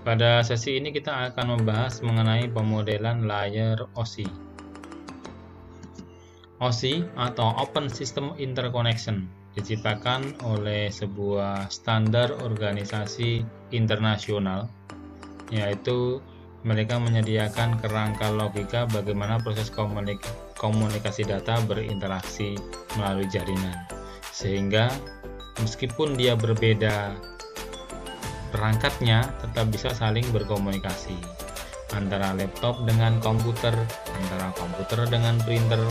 Pada sesi ini kita akan membahas mengenai pemodelan layer OSI. OSI atau Open System Interconnection diciptakan oleh sebuah standar organisasi internasional, yaitu mereka menyediakan kerangka logika bagaimana proses komunikasi data berinteraksi melalui jaringan, sehingga meskipun dia berbeda perangkatnya tetap bisa saling berkomunikasi antara laptop dengan komputer, antara komputer dengan printer,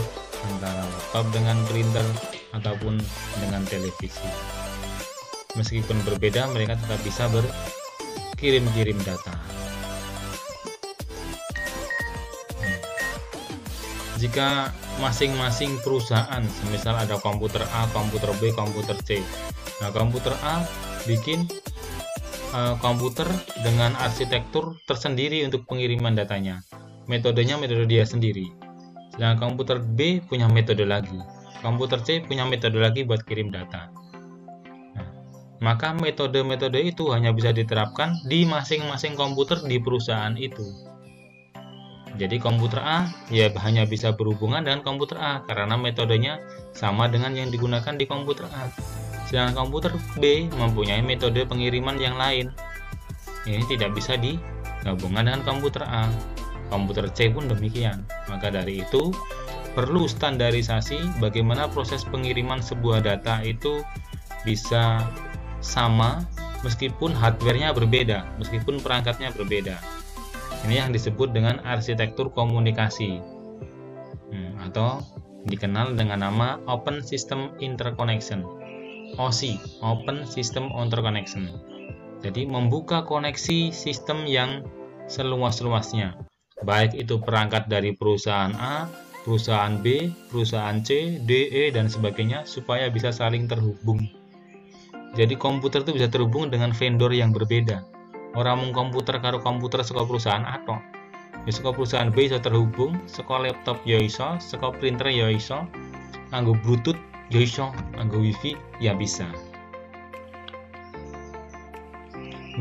antara laptop dengan printer, ataupun dengan televisi. Meskipun berbeda, mereka tetap bisa berkirim-kirim data. Jika masing-masing perusahaan, semisal ada komputer A, komputer B, komputer C. Nah, komputer A bikin komputer dengan arsitektur tersendiri untuk pengiriman datanya. Metodenya metode dia sendiri. Sedangkan komputer B punya metode lagi. Komputer C punya metode lagi buat kirim data. Nah, maka metode-metode itu hanya bisa diterapkan di masing-masing komputer di perusahaan itu. Jadi komputer A ya hanya bisa berhubungan dengan komputer A karena metodenya sama dengan yang digunakan di komputer A. Sedangkan komputer B mempunyai metode pengiriman yang lain. Ini tidak bisa digabungkan dengan komputer A. Komputer C pun demikian. Maka dari itu perlu standarisasi bagaimana proses pengiriman sebuah data itu bisa sama meskipun hardware-nya berbeda, meskipun perangkatnya berbeda. Ini yang disebut dengan arsitektur komunikasi atau dikenal dengan nama Open System Interconnection. OSI, Open System Interconnection. Jadi membuka koneksi sistem yang seluas-luasnya, baik itu perangkat dari perusahaan A, perusahaan B, perusahaan C, D, E, dan sebagainya, supaya bisa saling terhubung. Jadi komputer itu bisa terhubung dengan vendor yang berbeda. Orang mung komputer karo komputer saka perusahaan A tok. Ya saka perusahaan B bisa terhubung, saka laptop ya iso, saka printer ya iso, nganggo Bluetooth ya iso, nganggo wifi ya bisa.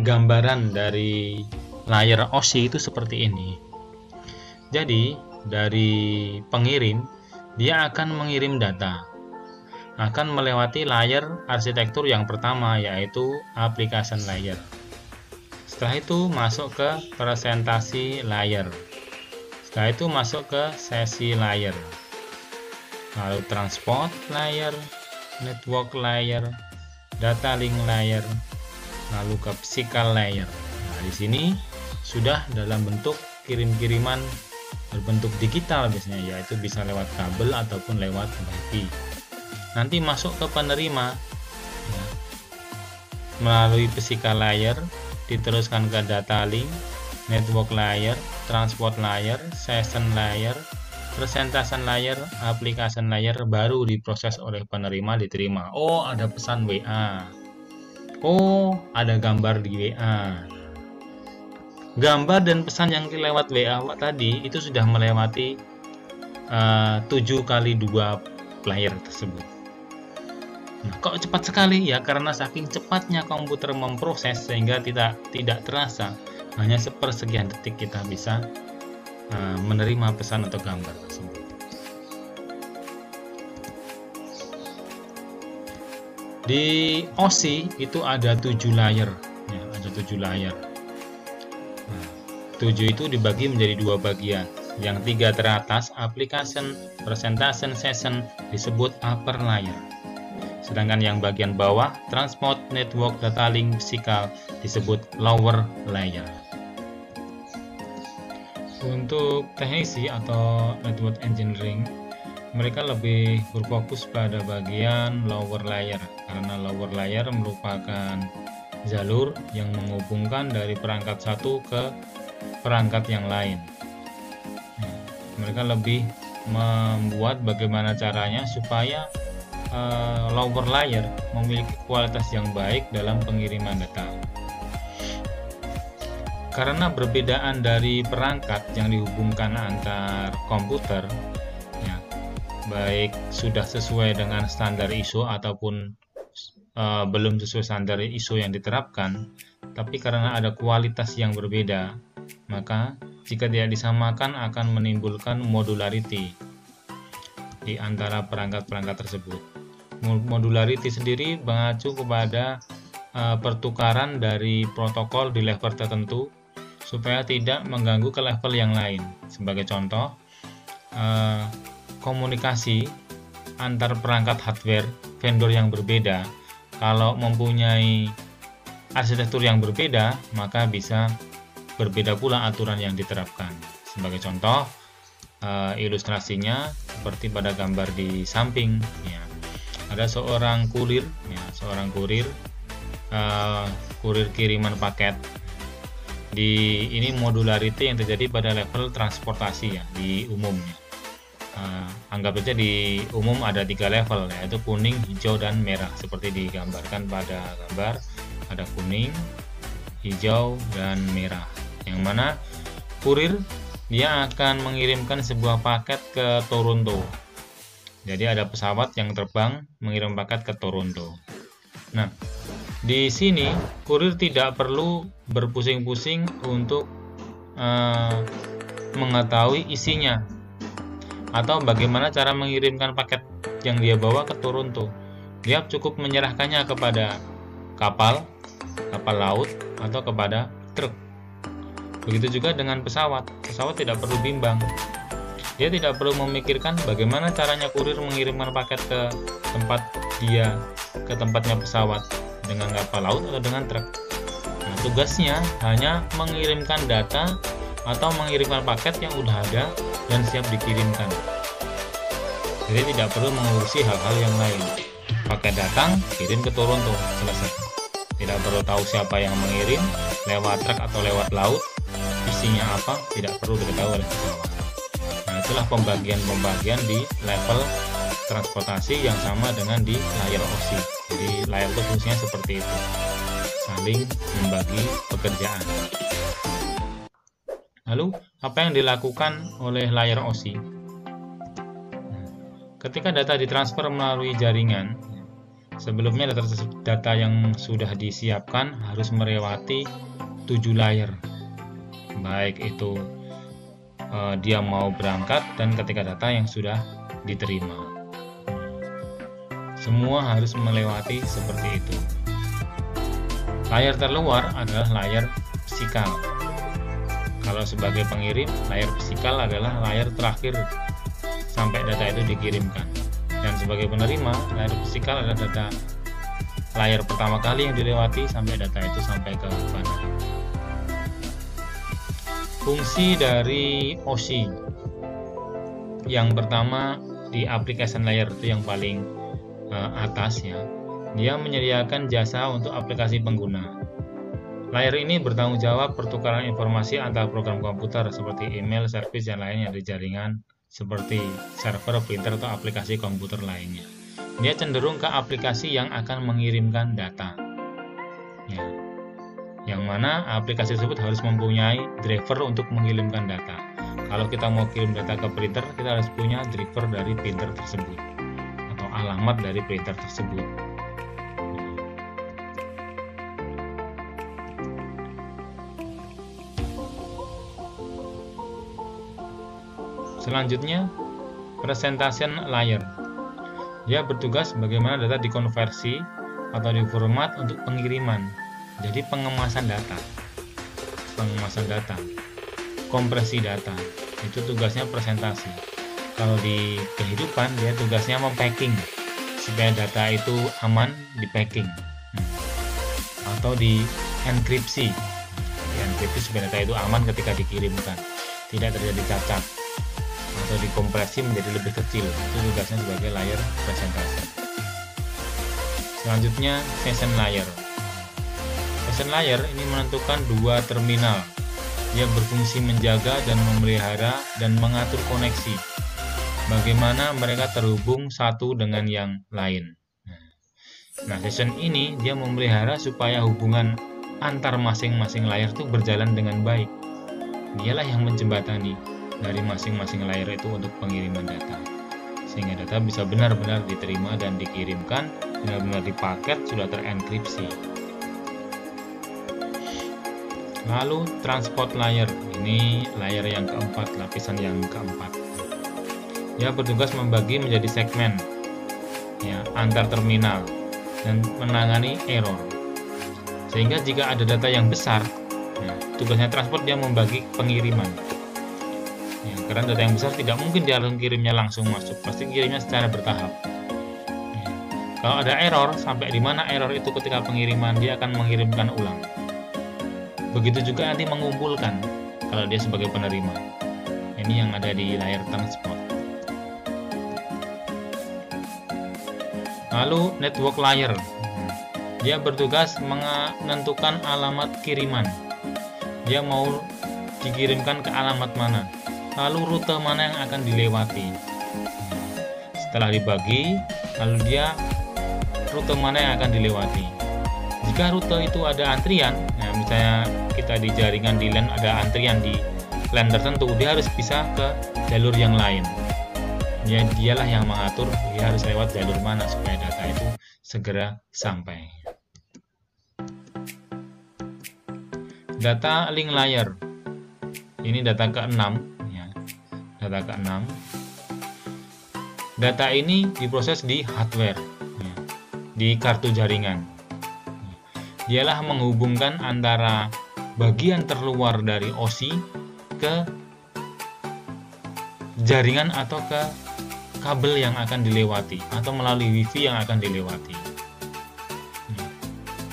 Gambaran dari layar OSI itu seperti ini. Jadi dari pengirim, dia akan mengirim data, akan melewati layar arsitektur yang pertama, yaitu application layer. Setelah itu masuk ke presentasi layer. Setelah itu masuk ke sesi layer. Lalu transport layer, network layer, data link layer, lalu ke physical layer. Nah, di sini sudah dalam bentuk kirim-kiriman berbentuk digital biasanya, yaitu bisa lewat kabel ataupun lewat wifi. Nanti masuk ke penerima, ya, melalui physical layer, diteruskan ke data link, network layer, transport layer, session layer, presentation layer, application layer, baru diproses oleh penerima, diterima. Oh, ada pesan WA. Oh, ada gambar di WA. Gambar dan pesan yang lewat WA tadi itu sudah melewati 7x2 player tersebut. Nah, kok cepat sekali? Ya karena saking cepatnya komputer memproses sehingga tidak terasa, hanya sepersekian detik kita bisa menerima pesan atau gambar tersebut. Di OSI itu ada 7 layer, ya, ada 7 layer. Nah, 7 itu dibagi menjadi 2 bagian. Yang 3 teratas, application, presentation, session, disebut upper layer. Sedangkan yang bagian bawah, transport, network, data link, physical, disebut lower layer. Untuk teknisi atau network engineering, mereka lebih berfokus pada bagian lower layer, karena lower layer merupakan jalur yang menghubungkan dari perangkat satu ke perangkat yang lain. Mereka lebih membuat bagaimana caranya supaya lower layer memiliki kualitas yang baik dalam pengiriman data. Karena perbedaan dari perangkat yang dihubungkan antar komputer, ya, baik sudah sesuai dengan standar ISO ataupun belum sesuai standar ISO yang diterapkan, tapi karena ada kualitas yang berbeda, maka jika tidak disamakan akan menimbulkan modularity di antara perangkat-perangkat tersebut. Modularity sendiri mengacu kepada pertukaran dari protokol di level tertentu supaya tidak mengganggu ke level yang lain. Sebagai contoh, komunikasi antar perangkat hardware vendor yang berbeda, kalau mempunyai arsitektur yang berbeda, maka bisa berbeda pula aturan yang diterapkan. Sebagai contoh, ilustrasinya seperti pada gambar di samping, ya. Ada seorang kurir, ya, kurir kiriman paket. Ini modularity yang terjadi pada level transportasi, ya, di umumnya. Anggap saja di umum ada 3 level, yaitu kuning, hijau, dan merah, seperti digambarkan pada gambar. Ada kuning, hijau, dan merah. Yang mana kurir dia akan mengirimkan sebuah paket ke Toronto. Jadi ada pesawat yang terbang mengirim paket ke Toronto. Nah, di sini kurir tidak perlu berpusing-pusing untuk mengetahui isinya atau bagaimana cara mengirimkan paket yang dia bawa ke Toronto. Dia cukup menyerahkannya kepada kapal laut, atau kepada truk. Begitu juga dengan pesawat tidak perlu bimbang. Dia tidak perlu memikirkan bagaimana caranya kurir mengirimkan paket ke tempatnya pesawat, dengan kapal laut atau dengan truk. Nah, tugasnya hanya mengirimkan data atau mengirimkan paket yang udah ada dan siap dikirimkan. Jadi tidak perlu mengurusi hal-hal yang lain. Paket datang, kirim ke Toronto, selesai. Tidak perlu tahu siapa yang mengirim, lewat truk atau lewat laut, isinya apa, tidak perlu diketahui oleh pesawat. Nah, itulah pembagian di level transportasi yang sama dengan di layer OC. Jadi layer itu fungsinya seperti itu, saling membagi pekerjaan. Lalu apa yang dilakukan oleh layer OC? Ketika data ditransfer melalui jaringan, sebelumnya data yang sudah disiapkan harus melewati 7 layer. Baik itu dia mau berangkat dan ketika data yang sudah diterima. Semua harus melewati seperti itu. Layar terluar adalah layar fisikal. Kalau sebagai pengirim, layar fisikal adalah layar terakhir sampai data itu dikirimkan. Dan sebagai penerima, layar fisikal adalah data layar pertama kali yang dilewati sampai data itu sampai ke mana. Fungsi dari OC yang pertama di application layer itu yang paling atas, ya, dia menyediakan jasa untuk aplikasi pengguna. Layer ini bertanggung jawab pertukaran informasi antar program komputer seperti email, service, dan lainnya di jaringan seperti server, printer, atau aplikasi komputer lainnya. Dia cenderung ke aplikasi yang akan mengirimkan data, ya, yang mana aplikasi tersebut harus mempunyai driver untuk mengirimkan data. Kalau kita mau kirim data ke printer, kita harus punya driver dari printer tersebut atau alamat dari printer tersebut. Selanjutnya, presentation layer. Dia bertugas bagaimana data dikonversi atau diformat untuk pengiriman. Jadi pengemasan data, kompresi data, itu tugasnya presentasi. Kalau di kehidupan dia tugasnya mempacking supaya data itu aman di packing, atau di enkripsi. Enkripsi supaya data itu aman ketika dikirimkan, tidak terjadi cacat, atau dikompresi menjadi lebih kecil. Itu tugasnya sebagai layer presentasi. Selanjutnya session layer. Session layer ini menentukan 2 terminal. Dia berfungsi menjaga dan memelihara dan mengatur koneksi. Bagaimana mereka terhubung satu dengan yang lain. Nah, session ini dia memelihara supaya hubungan antar masing-masing layer itu berjalan dengan baik. Dialah yang menjembatani dari masing-masing layer itu untuk pengiriman data, sehingga data bisa benar-benar diterima dan dikirimkan, benar-benar dipaket, sudah terenkripsi. Lalu transport layer, ini layer yang keempat, lapisan yang keempat. Dia bertugas membagi menjadi segmen ya, antar terminal dan menangani error. Sehingga jika ada data yang besar, ya, tugasnya transport dia membagi pengiriman. Ya, karena data yang besar tidak mungkin dia langsung kirimnya langsung masuk, pasti kirimnya secara bertahap. Ya. Kalau ada error, sampai di mana error itu ketika pengiriman, dia akan mengirimkan ulang. Begitu juga nanti mengumpulkan kalau dia sebagai penerima. Ini yang ada di layar transport. Lalu network layer, dia bertugas menentukan alamat kiriman. Dia mau dikirimkan ke alamat mana, lalu rute mana yang akan dilewati. Setelah dibagi, lalu dia rute mana yang akan dilewati. Jika rute itu ada antrian, ya misalnya kita di jaringan di LAN ada antrian di LAN tertentu, dia harus bisa ke jalur yang lain. Ya, dialah yang mengatur dia harus lewat jalur mana supaya data itu segera sampai. Data link layer, ini data ke-6 ya. Data ke-6. Data ini diproses di hardware ya, di kartu jaringan. Dialah menghubungkan antara bagian terluar dari OSI ke jaringan atau ke kabel yang akan dilewati atau melalui WiFi yang akan dilewati.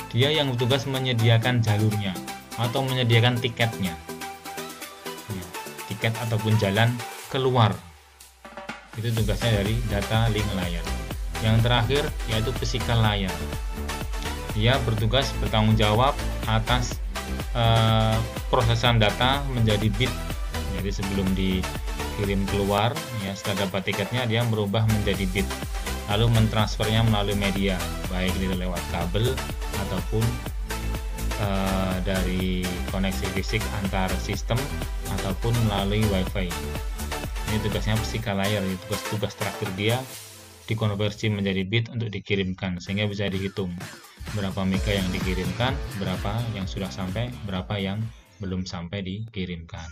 Dia yang bertugas menyediakan jalurnya atau menyediakan tiketnya, tiket ataupun jalan keluar. Itu tugasnya dari data link layer. Yang terakhir yaitu physical layer. Dia bertugas bertanggung jawab atas prosesan data menjadi bit. Jadi sebelum dikirim keluar, ya setelah dapat tiketnya dia merubah menjadi bit, lalu mentransfernya melalui media, baik itu lewat kabel ataupun dari koneksi fisik antar sistem ataupun melalui WiFi. Ini tugasnya physical layer, tugas terakhir dia dikonversi menjadi bit untuk dikirimkan, sehingga bisa dihitung berapa mega yang dikirimkan, berapa yang sudah sampai, berapa yang belum sampai dikirimkan.